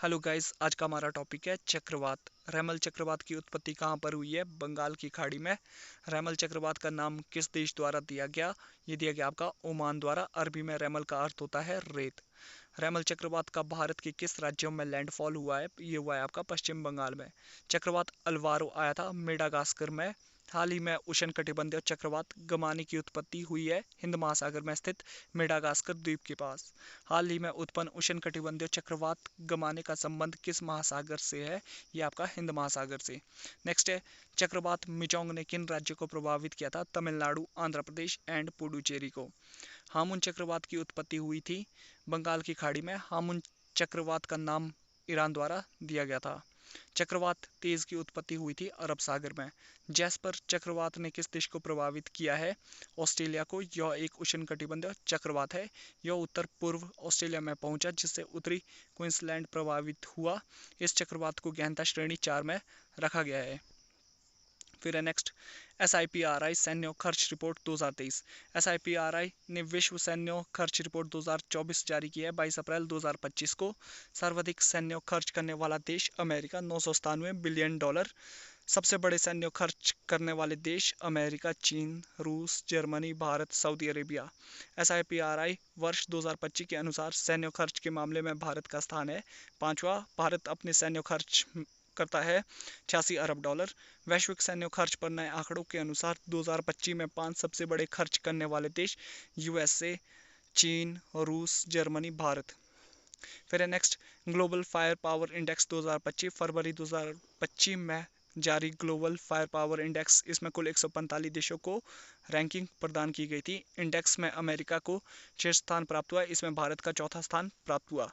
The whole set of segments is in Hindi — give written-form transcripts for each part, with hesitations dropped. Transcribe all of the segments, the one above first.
हेलो गाइस, आज का हमारा टॉपिक है चक्रवात। रैमल चक्रवात की उत्पत्ति कहाँ पर हुई है? बंगाल की खाड़ी में। रैमल चक्रवात का नाम किस देश द्वारा दिया गया? ये दिया गया आपका ओमान द्वारा। अरबी में रैमल का अर्थ होता है रेत। रैमल चक्रवात का भारत के किस राज्यों में लैंडफॉल हुआ है? ये हुआ है आपका पश्चिम बंगाल में। चक्रवात अल्वारो आया था मेडागास्कर में। हाल ही में उष्णकटिबंधीय चक्रवात गमानी की उत्पत्ति हुई है हिंद महासागर में स्थित मेडागास्कर द्वीप के पास। हाल ही में उत्पन्न उष्णकटिबंधीय चक्रवात गमाने का संबंध किस महासागर से है? ये आपका हिंद महासागर से। नेक्स्ट है, चक्रवात मिचोंग ने किन राज्यों को प्रभावित किया था? तमिलनाडु, आंध्र प्रदेश एंड पुडुचेरी को। हामुन चक्रवात की उत्पत्ति हुई थी बंगाल की खाड़ी में। हामुन चक्रवात का नाम ईरान द्वारा दिया गया था। चक्रवात तेज की उत्पत्ति हुई थी अरब सागर में। जैस्पर चक्रवात ने किस देश को प्रभावित किया है? ऑस्ट्रेलिया को। यह एक उष्णकटिबंधीय चक्रवात है। यह उत्तर पूर्व ऑस्ट्रेलिया में पहुंचा जिससे उत्तरी क्वींसलैंड प्रभावित हुआ। इस चक्रवात को गहनता श्रेणी 4 में रखा गया है। फिर है नेक्स्ट, SIPRI सैन्य खर्च रिपोर्ट 2023। SIPRI ने विश्व सैन्य खर्च रिपोर्ट 2024 जारी की है 22 अप्रैल 2025 को। सर्वाधिक सैन्य खर्च करने वाला देश अमेरिका, $997 बिलियन। सबसे बड़े सैन्य खर्च करने वाले देश अमेरिका, चीन, रूस, Germany, Bharat, Saudi Arabia. SIPRI वर्ष 2025 के अनुसार सैन्य खर्च के मामले में भारत का स्थान है 5वां। भारत अपने सैन्य खर्च करता है $86 अरब। वैश्विक सैन्य खर्च पर नए आंकड़ों के अनुसार 2025 में 5 सबसे बड़े खर्च करने वाले देश USA, चीन, रूस, जर्मनी, भारत। फिर है next, global fire power index 2025 फरवरी 2025 में जारी ग्लोबल फायर पावर इंडेक्स। इसमें कुल 145 देशों को रैंकिंग प्रदान की गई थी। इंडेक्स में अमेरिका को शीर्ष स्थान प्राप्त हुआ। इसमें भारत का चौथा स्थान प्राप्त हुआ।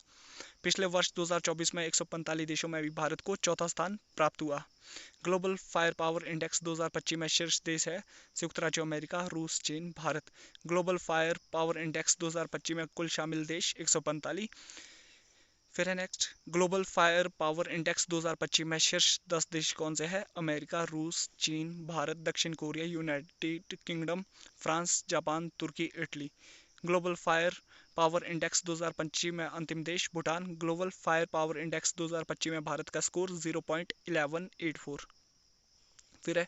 पिछले वर्ष 2024 में 145 देशों में भी भारत को चौथा स्थान प्राप्त हुआ। ग्लोबल फायर पावर इंडेक्स 2025 में शीर्ष देश है संयुक्त राज्य अमेरिका, रूस, चीन, Bharat. Global fire power index 2025 में कुल शामिल देश 145। फिर है next, global fire power index 2025 में शीर्ष 10 देश कौन से हैं? अमेरिका, रूस, चीन, भारत, दक्षिण Korea, United Kingdom, France, Japan, तुर्की, Italy. Global fire power index 2025 में अंतिम देश Bhutan. Global fire power index 2025 में भारत का स्कोर 0.1184। फिर है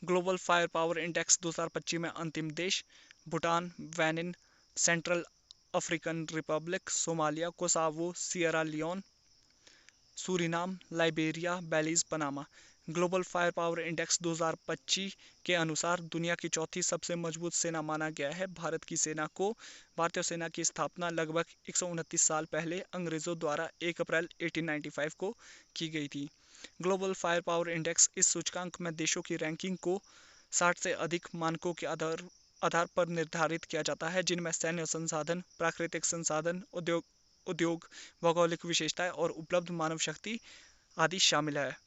ग्लोबल फायर पावर इंडेक्स 2025 में अंतिम देश Bhutan, Benin, Central African Republic, Somalia, Kosovo, Sierra Leone, Suriname, Liberia, Belize, Panama. Global fire power index 2025 के अनुसार दुनिया की चौथी सबसे मजबूत सेना माना गया है भारत की सेना को। भारतीय सेना की स्थापना लगभग 129 साल पहले अंग्रेजों द्वारा 1 अप्रैल 1895 को की गई थी। ग्लोबल फायर पावर इंडेक्स इस सूचकांक में देशों की रैंकिंग को 60 से अधिक मानकों के आधार पर निर्धारित किया जाता है जिनमें सैन्य संसाधन, प्राकृतिक संसाधन, उद्योग, भौगोलिक विशेषताएं और उपलब्ध मानव शक्ति आदि शामिल है।